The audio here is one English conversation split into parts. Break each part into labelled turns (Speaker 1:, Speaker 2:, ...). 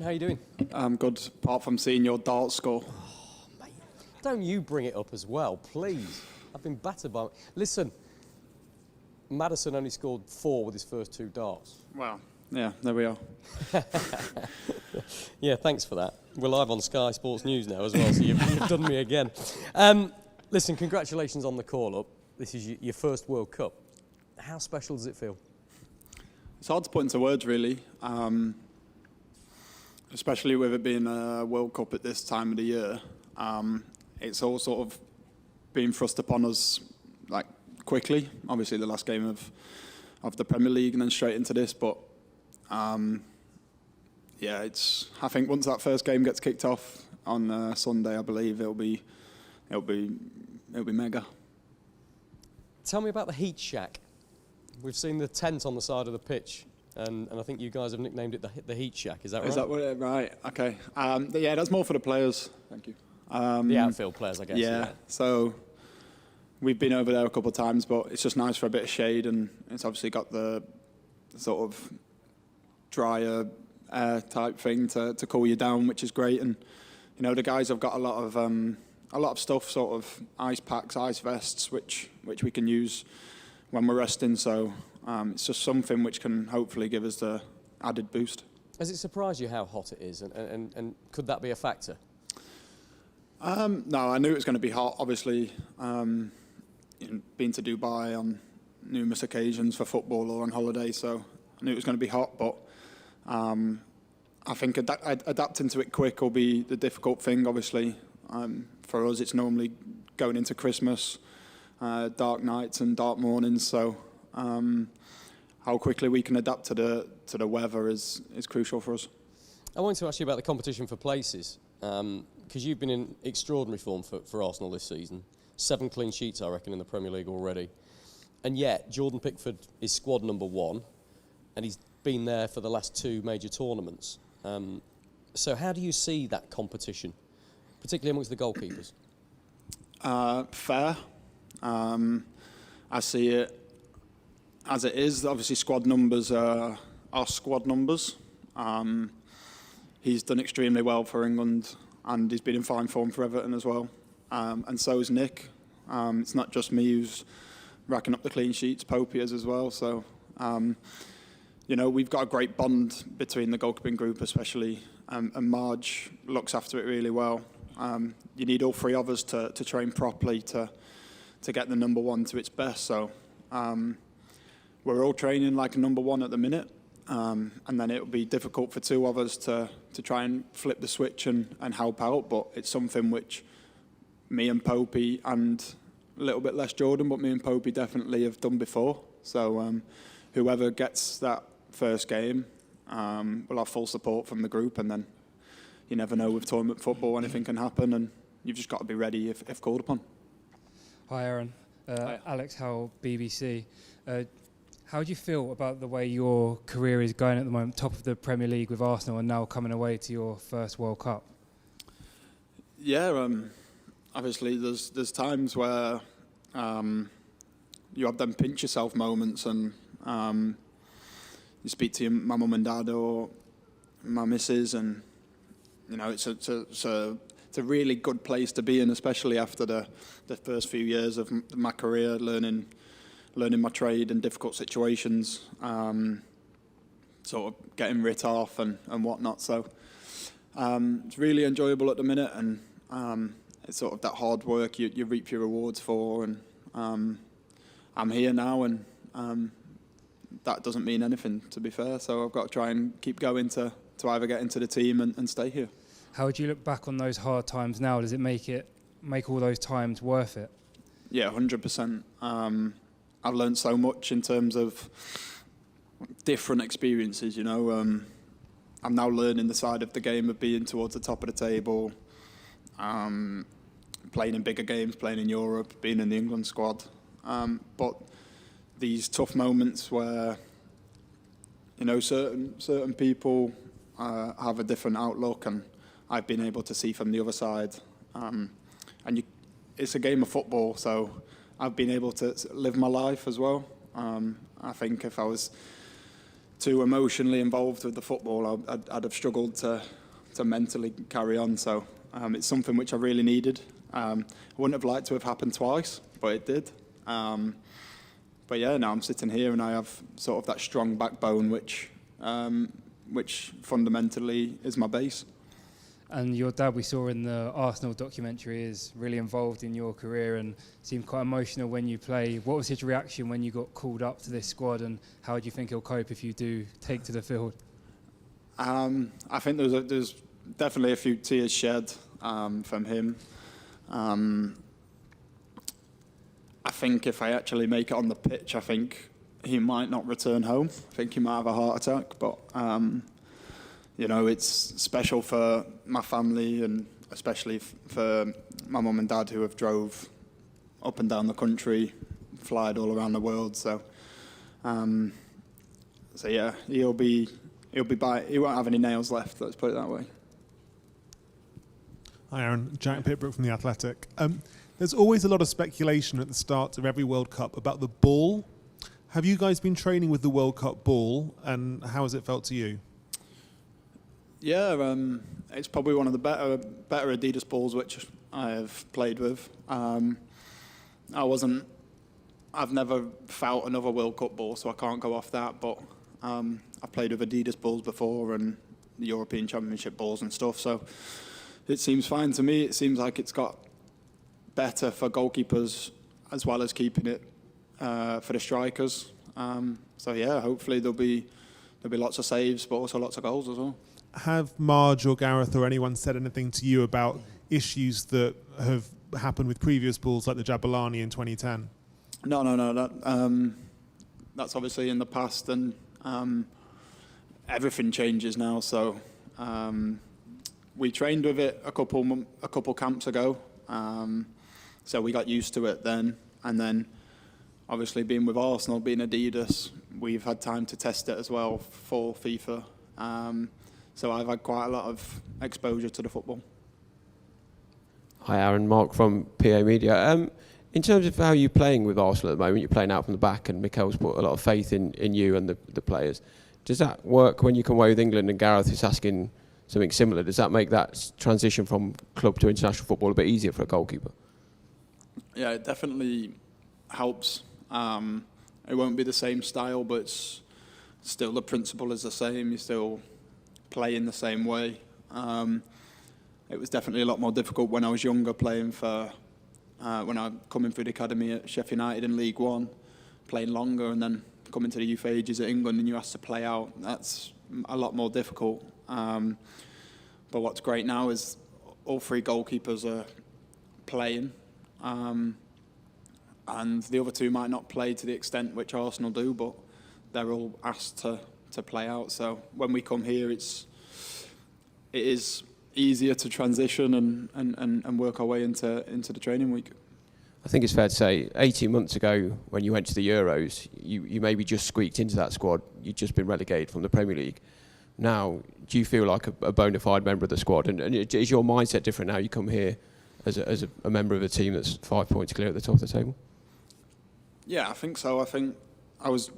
Speaker 1: How you doing?
Speaker 2: I'm good, apart from seeing your darts score.
Speaker 1: Oh, mate, don't you bring it up as well, please. I've been battered by... Listen, Maddison only scored 4 with his first 2 darts.
Speaker 2: Wow. Yeah, there we are.
Speaker 1: Yeah, thanks for that. We're live on Sky Sports News now as well, so you've done me again. Listen, congratulations on the call-up. This is your first World Cup. How special does it feel?
Speaker 2: It's hard to put into words, really. Especially with it being a World Cup at this time of the year. It's all sort of being thrust upon us like quickly. Obviously, the last game of the Premier League and then straight into this. But yeah, I think once that first game gets kicked off on Sunday, I believe it'll be mega.
Speaker 1: Tell me about the Heat Shack. We've seen the tent on the side of the pitch. And I think you guys have nicknamed it the Heat Shack, is that right?
Speaker 2: Is that what right? Okay. Yeah, that's more for the players. Thank you.
Speaker 1: The outfield players, I guess.
Speaker 2: Yeah. So we've been over there a couple of times, but it's just nice for a bit of shade, and it's obviously got the sort of drier air type thing to cool you down, which is great. And you know, the guys have got a lot of stuff, sort of ice packs, ice vests, which we can use when we're resting. So. It's just something which can hopefully give us the added boost.
Speaker 1: Has it surprised you how hot it is, and could that be a factor?
Speaker 2: No, I knew it was going to be hot. Obviously, been to Dubai on numerous occasions for football or on holiday, so I knew it was going to be hot. But I think adapting to it quick will be the difficult thing. Obviously, for us, it's normally going into Christmas, dark nights and dark mornings. So. How quickly we can adapt to the weather is crucial for us.
Speaker 1: I wanted to ask you about the competition for places, because you've been in extraordinary form for Arsenal this season. 7 clean sheets, I reckon, in the Premier League already. And yet, Jordan Pickford is squad number 1, and he's been there for the last 2 major tournaments. So how do you see that competition, particularly amongst the goalkeepers?
Speaker 2: Fair. I see it as it is. Obviously, squad numbers are squad numbers. He's done extremely well for England, and he's been in fine form for Everton as well. And so is Nick. It's not just me who's racking up the clean sheets. Popey is as well. So, you know, we've got a great bond between the goalkeeping group, especially, and Marge looks after it really well. You need all 3 of us to train properly to get the number 1 to its best. So. We're all training like a number 1 at the minute, and then it'll be difficult for 2 of us to try and flip the switch and help out, but it's something which me and Popey, and a little bit less Jordan, but me and Popey definitely have done before. So whoever gets that first game will have full support from the group, and then you never know with tournament football, anything can happen, and you've just got to be ready if called upon.
Speaker 3: Hi Aaron,
Speaker 2: Hi.
Speaker 3: Alex Howell, BBC. How do you feel about the way your career is going at the moment, top of the Premier League with Arsenal and now coming away to your first World Cup?
Speaker 2: Yeah, obviously there's times where you have them pinch yourself moments, and you speak to my mum and dad or my missus, and you know it's a really good place to be in, especially after the first few years of my career, learning my trade in difficult situations, sort of getting writ off and whatnot. So it's really enjoyable at the minute, and it's sort of that hard work you reap your rewards for. And I'm here now, and that doesn't mean anything, to be fair. So I've got to try and keep going to either get into the team and stay here.
Speaker 3: How would you look back on those hard times now? Does it make all those times worth it?
Speaker 2: Yeah, 100%. I've learned so much in terms of different experiences, you know. I'm now learning the side of the game of being towards the top of the table, playing in bigger games, playing in Europe, being in the England squad. But these tough moments where, you know, certain people have a different outlook, and I've been able to see from the other side. It's a game of football, so I've been able to live my life as well. I think if I was too emotionally involved with the football, I'd have struggled to mentally carry on. So it's something which I really needed. I wouldn't have liked to have happened twice, but it did. But yeah, now I'm sitting here and I have sort of that strong backbone, which fundamentally is my base.
Speaker 3: And your dad, we saw in the Arsenal documentary, is really involved in your career and seemed quite emotional when you play. What was his reaction when you got called up to this squad, and how do you think he'll cope if you do take to the field?
Speaker 2: I think there's definitely a few tears shed from him. I think if I actually make it on the pitch, I think he might not return home. I think he might have a heart attack, but you know, it's special for my family and especially for my mum and dad who have drove up and down the country, flied all around the world. So yeah, he'll be by. He won't have any nails left. Let's put it that way.
Speaker 4: Hi Aaron, Jack Pitbrook from The Athletic. There's always a lot of speculation at the start of every World Cup about the ball. Have you guys been training with the World Cup ball, and how has it felt to you?
Speaker 2: Yeah, it's probably one of the better Adidas balls which I have played with. I've never felt another World Cup ball, so I can't go off that. But I've played with Adidas balls before and the European Championship balls and stuff. So it seems fine to me. It seems like it's got better for goalkeepers as well as keeping it for the strikers. So yeah, hopefully there'll be lots of saves, but also lots of goals as well.
Speaker 4: Have Marge or Gareth or anyone said anything to you about issues that have happened with previous balls like the Jabulani in 2010?
Speaker 2: No. That's obviously in the past, and everything changes now. So we trained with it a couple camps ago, so we got used to it then. And then, obviously, being with Arsenal, being Adidas, we've had time to test it as well for FIFA. So I've had quite a lot of exposure to the football.
Speaker 5: Hi Aaron, Mark from PA Media. In terms of how you're playing with Arsenal at the moment, you're playing out from the back and Mikel's put a lot of faith in you and the players. Does that work when you come away with England and Gareth is asking something similar? Does that make that transition from club to international football a bit easier for a goalkeeper?
Speaker 2: Yeah, it definitely helps. It won't be the same style, but still the principle is the same. You still play in the same way. It was definitely a lot more difficult when I was younger, playing for when I coming through the academy at Sheffield United in League One, playing longer, and then coming to the youth ages at England, and you have to play out. That's a lot more difficult. But what's great now is all three goalkeepers are playing, and the other two might not play to the extent which Arsenal do, but they're all asked to play out. So when we come here, it is easier to transition and work our way into the training week.
Speaker 5: I think it's fair to say 18 months ago when you went to the Euros, you maybe just squeaked into that squad. You'd just been relegated from the Premier League. Now, do you feel like a bona fide member of the squad? And is your mindset different now you come here as a member of a team that's 5 points clear at the top of the table?
Speaker 2: Yeah, I think so. I think I was,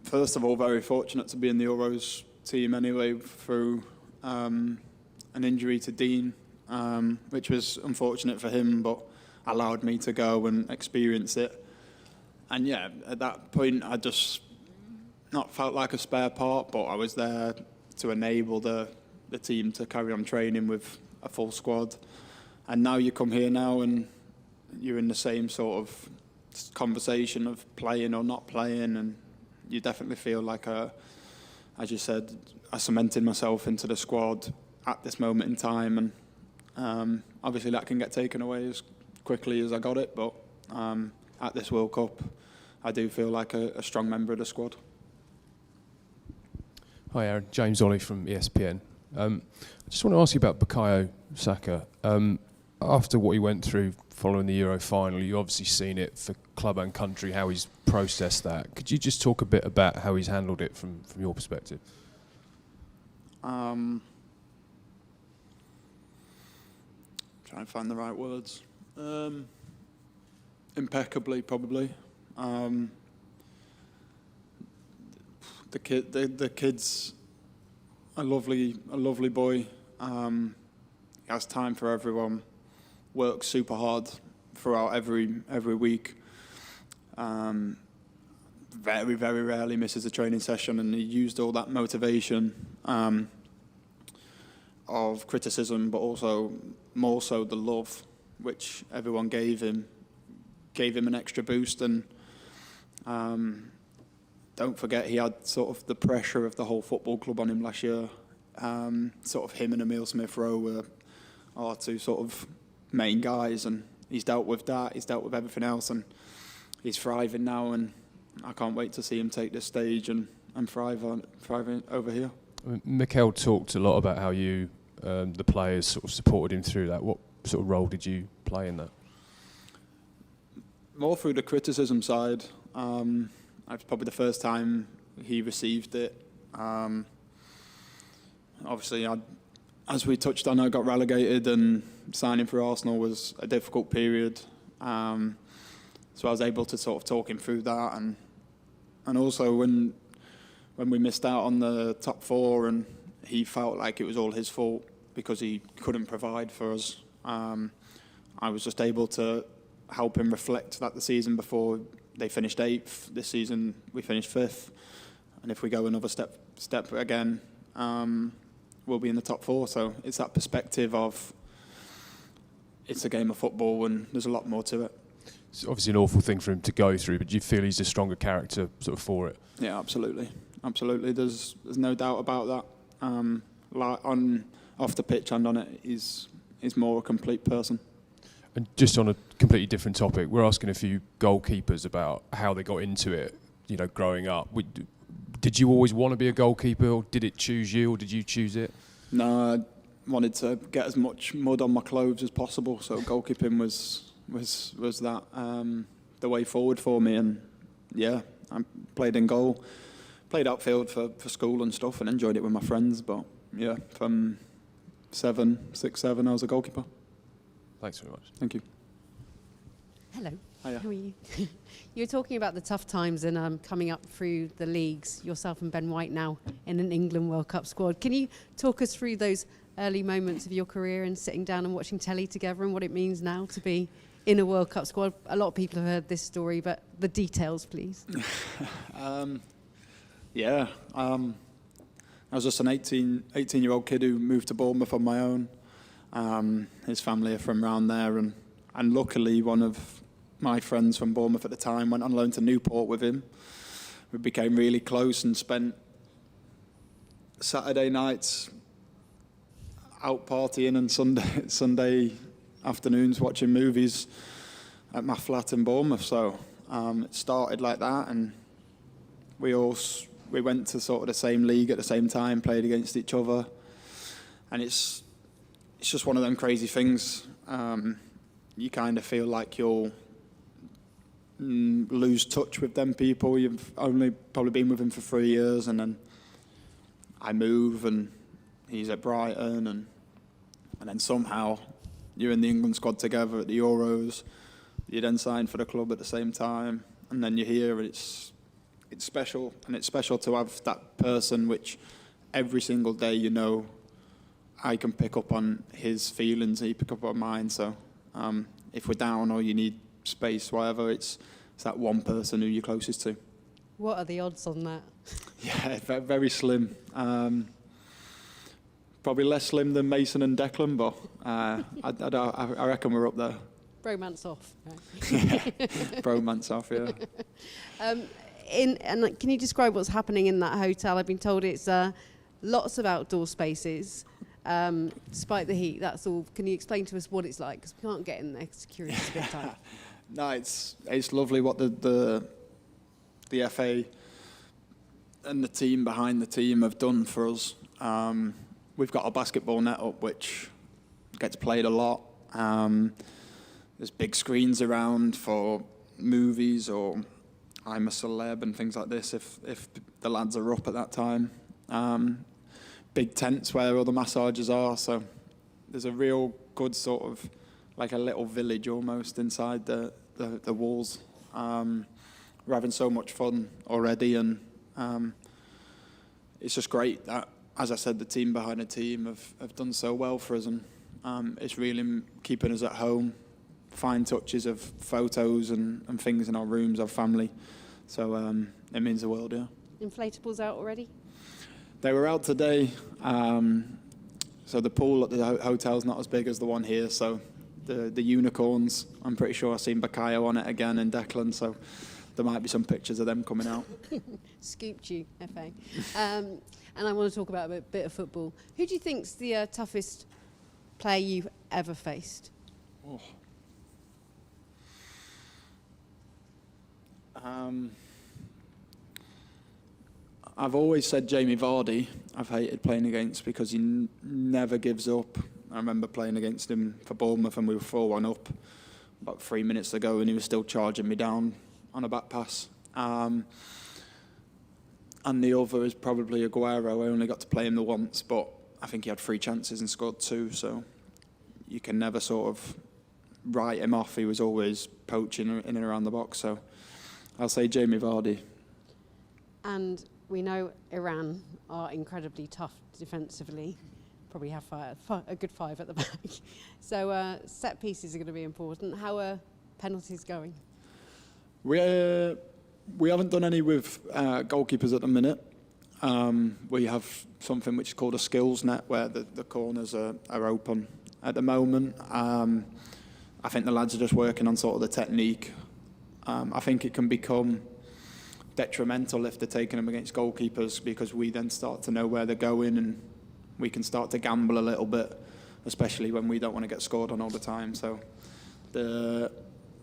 Speaker 2: first of all, very fortunate to be in the Euros team anyway through an injury to Dean, which was unfortunate for him, but allowed me to go and experience it. And yeah, at that point, I just not felt like a spare part, but I was there to enable the team to carry on training with a full squad. And now you come here now and you're in the same sort of conversation of playing or not playing, and you definitely feel like, as you said, I cemented myself into the squad at this moment in time, and obviously that can get taken away as quickly as I got it, but at this World Cup I do feel like a strong member of the squad.
Speaker 6: Hi Aaron, James Ollie from ESPN. I just want to ask you about Bukayo Saka. After what he went through following the Euro final, you've obviously seen it for club and country, how he's processed that. Could you just talk a bit about how he's handled it from your perspective?
Speaker 2: Trying to find the right words. Impeccably, probably. the kid's a lovely boy. He has time for everyone. Works super hard throughout every week. Very, very rarely misses a training session, and he used all that motivation of criticism, but also more so the love which everyone gave him an extra boost. And don't forget, he had sort of the pressure of the whole football club on him last year. Sort of him and Emile Smith-Rowe were our two sort of main guys, and he's dealt with that. He's dealt with everything else, and he's thriving now. And I can't wait to see him take this stage and thriving over here.
Speaker 6: Mikel talked a lot about how you, the players, sort of supported him through that. What sort of role did you play in that? More
Speaker 2: through the criticism side. It's probably the first time he received it. Obviously, as we touched on, I got relegated, and signing for Arsenal was a difficult period. So I was able to sort of talk him through that, and also when we missed out on the top four, and he felt like it was all his fault because he couldn't provide for us. I was just able to help him reflect that the season before they finished 8th. This season we finished 5th, and if we go another step again, we'll be in the top 4. So it's that perspective of it's a game of football, and there's a lot more to it.
Speaker 6: It's obviously an awful thing for him to go through, but do you feel he's a stronger character sort of for it?
Speaker 2: Yeah, absolutely. There's no doubt about that. Off the pitch and on it, he's more a complete person.
Speaker 6: And just on a completely different topic, we're asking a few goalkeepers about how they got into it, growing up. Did you always want to be a goalkeeper, or did it choose you, or did you choose it?
Speaker 2: No, I wanted to get as much mud on my clothes as possible, so goalkeeping was that the way forward for me. And yeah, I played in goal, played outfield for school and stuff, and enjoyed it with my friends. But yeah, from 6, 7, I was a goalkeeper.
Speaker 6: Thanks very much.
Speaker 2: Thank you.
Speaker 7: Hello.
Speaker 2: Hiya.
Speaker 7: How are you? You were talking about the tough times and coming up through the leagues, yourself and Ben White now in an England World Cup squad. Can you talk us through those early moments of your career and sitting down and watching telly together, and what it means now to be in a World Cup squad? A lot of people have heard this story, but the details, please.
Speaker 2: I was just an 18-year-old kid who moved to Bournemouth on my own. His family are from around there, and luckily one of my friends from Bournemouth at the time went on loan to Newport with him. We became really close and spent Saturday nights out partying and Sunday afternoons watching movies at my flat in Bournemouth. So it started like that, and we went to sort of the same league at the same time, played against each other, and it's just one of them crazy things. You kind of feel like you'll lose touch with them people. You've only probably been with him for 3 years, and then I move, and he's at Brighton, and then somehow you're in the England squad together at the Euros. You then sign for the club at the same time, and then you're here, and it's special, and it's special to have that person which every single day I can pick up on his feelings, he pick up on mine. So if we're down or you need space, whatever, it's that one person who you're closest to.
Speaker 7: What are the odds on that?
Speaker 2: Yeah, very slim. Probably less slim than Mason and Declan, but I reckon we're up there.
Speaker 7: Bromance off. Right?
Speaker 2: Bromance off, yeah.
Speaker 7: Can you describe what's happening in that hotel? I've been told it's lots of outdoor spaces, despite the heat. That's all. Can you explain to us what it's like? Because we can't get in there. Security's a bit tight.
Speaker 2: No, it's lovely what the FA and the team behind the team have done for us. We've got a basketball net up which gets played a lot. There's big screens around for movies or I'm a Celeb and things like this if the lads are up at that time. Big tents where all the massages are, so there's a real good sort of like a little village almost inside the walls. We're having so much fun already, and it's just great that, as I said, the team behind the team have done so well for us, and it's really keeping us at home. Fine touches of photos and things in our rooms, our family. So it means the world, yeah.
Speaker 7: Inflatables out already?
Speaker 2: They were out today. So the pool at the hotel's not as big as the one here. So the unicorns, I'm pretty sure I've seen Bakayo on it again and Declan. So there might be some pictures of them coming out.
Speaker 7: Scooped you, FA. And I want to talk about a bit of football. Who do you think's the toughest player you've ever faced?
Speaker 2: Oh. I've always said Jamie Vardy I've hated playing against because he never gives up. I remember playing against him for Bournemouth and we were 4-1 up about 3 minutes ago and he was still charging me down on a back pass. And the other is probably Aguero. I only got to play him the once, but I think he had 3 chances and scored 2, so you can never sort of write him off. He was always poaching in and around the box, so I'll say Jamie Vardy.
Speaker 7: And we know Iran are incredibly tough defensively, probably have a good 5 at the back. So set pieces are going to be important. How are penalties going?
Speaker 2: We haven't done any with goalkeepers at the minute. We have something which is called a skills net where the corners are open at the moment. I think the lads are just working on sort of the technique. I think it can become detrimental if they're taking them against goalkeepers because we then start to know where they're going and we can start to gamble a little bit, especially when we don't want to get scored on all the time. So the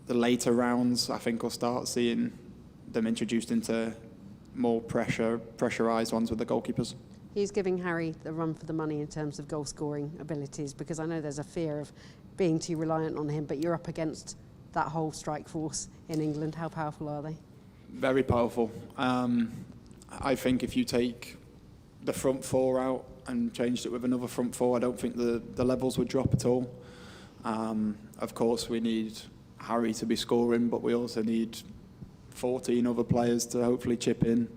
Speaker 2: later rounds, I think we'll start seeing them introduced into more pressurised ones with the goalkeepers.
Speaker 7: He's giving Harry the run for the money in terms of goal scoring abilities because I know there's a fear of being too reliant on him, but you're up against that whole strike force in England. How powerful are they?
Speaker 2: Very powerful. I think if you take the front 4 out and changed it with another front 4, I don't think the levels would drop at all. Of course, we need Harry to be scoring, but we also need 14 other players to hopefully chip in.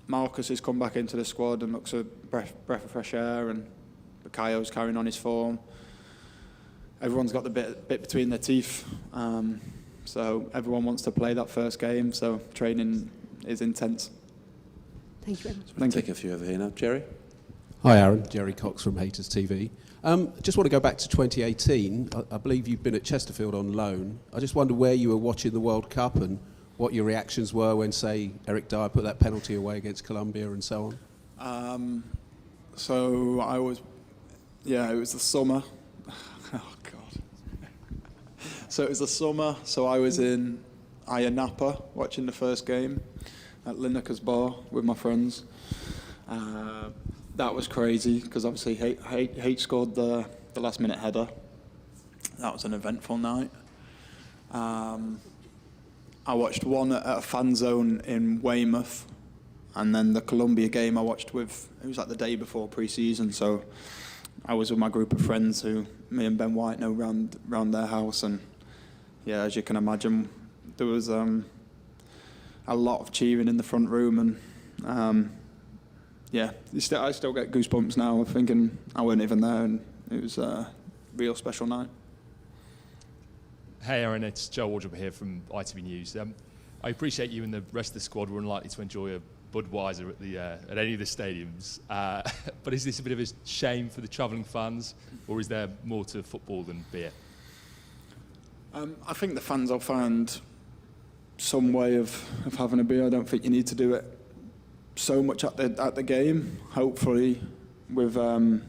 Speaker 2: Marcus has come back into the squad and looks a breath of fresh air, and Bakayo's carrying on his form. Everyone's got the bit between their teeth. So everyone wants to play that first game, so training is intense.
Speaker 7: Thank you very much.
Speaker 8: We'll take a few over here now. Jerry?
Speaker 9: Hi Aaron, Jerry Cox from Haters TV. Just want to go back to 2018. I believe you've been at Chesterfield on loan. I just wonder where you were watching the World Cup and what your reactions were when, say, Eric Dyer put that penalty away against Colombia and so on.
Speaker 2: So I was, it was the summer. Oh God. So it was the summer. So I was in Ayia Napa watching the first game at Lineker's bar with my friends. That was crazy because obviously Hate scored the last minute header. That was an eventful night. I watched one at a fan zone in Weymouth, and then the Colombia game I watched with, it was like the day before pre-season, so I was with my group of friends who me and Ben White know round their house, and yeah, as you can imagine, there was a lot of cheering in the front room, and I still get goosebumps now thinking I weren't even there, and it was a real special night.
Speaker 10: Hey Aaron, it's Joe Wardrop here from ITV News. I appreciate you and the rest of the squad were unlikely to enjoy a Budweiser at any of the stadiums, but is this a bit of a shame for the travelling fans, or is there more to football than beer?
Speaker 2: I think the fans will find some way of having a beer. I don't think you need to do it so much at the game. Hopefully, with them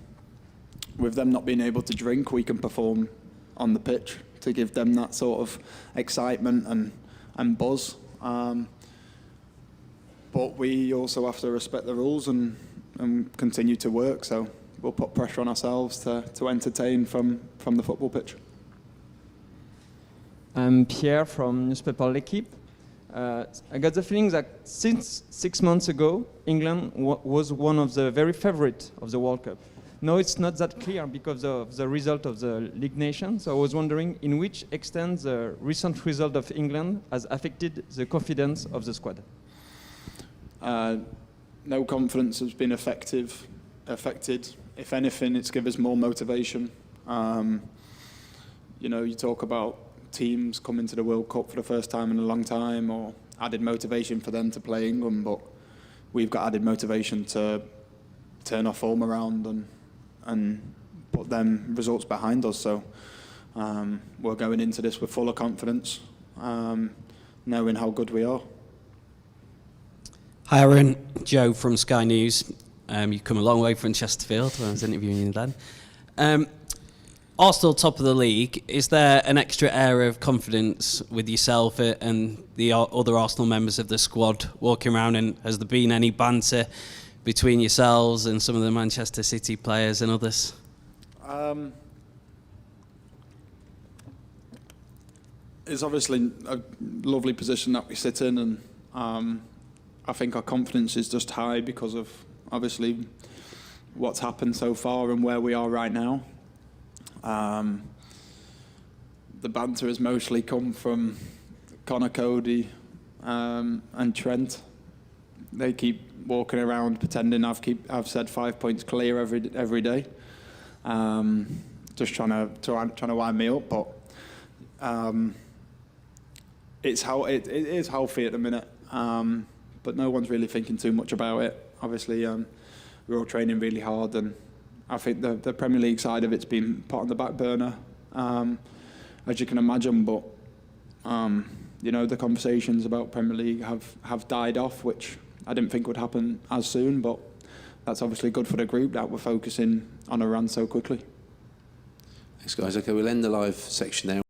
Speaker 2: not being able to drink, we can perform on the pitch to give them that sort of excitement and buzz. But we also have to respect the rules and continue to work. So we'll put pressure on ourselves to entertain from the football pitch.
Speaker 11: I'm Pierre from newspaper L'Equipe. I got the feeling that since 6 months ago, England was one of the very favourites of the World Cup. No, it's not that clear because of the result of the League Nations. So I was wondering in which extent the recent result of England has affected the confidence of the squad.
Speaker 2: no confidence has been affected. If anything, it's given us more motivation. You know, you talk about teams coming to the World Cup for the first time in a long time, or added motivation for them to play England, but we've got added motivation to turn our form around and put them results behind us. So we're going into this with full of confidence, knowing how good we are.
Speaker 8: Hi Aaron, Joe from Sky News. You've come a long way from Chesterfield when I was interviewing you then. Arsenal top of the league. Is there an extra air of confidence with yourself and the other Arsenal members of the squad walking around, and has there been any banter between yourselves and some of the Manchester City players and others?
Speaker 2: It's obviously a lovely position that we sit in, and I think our confidence is just high because of obviously what's happened so far and where we are right now. The banter has mostly come from Connor, Cody, and Trent. They keep walking around pretending I've said 5 points clear every day, just trying to wind me up. But it is healthy at the minute, but no one's really thinking too much about it. Obviously, we're all training really hard, and I think the Premier League side of it's been put on the back burner, as you can imagine. But you know, the conversations about Premier League have died off, which I didn't think would happen as soon. But that's obviously good for the group that we're focusing on a run so quickly.
Speaker 9: Thanks, guys. Okay, we'll end the live section there.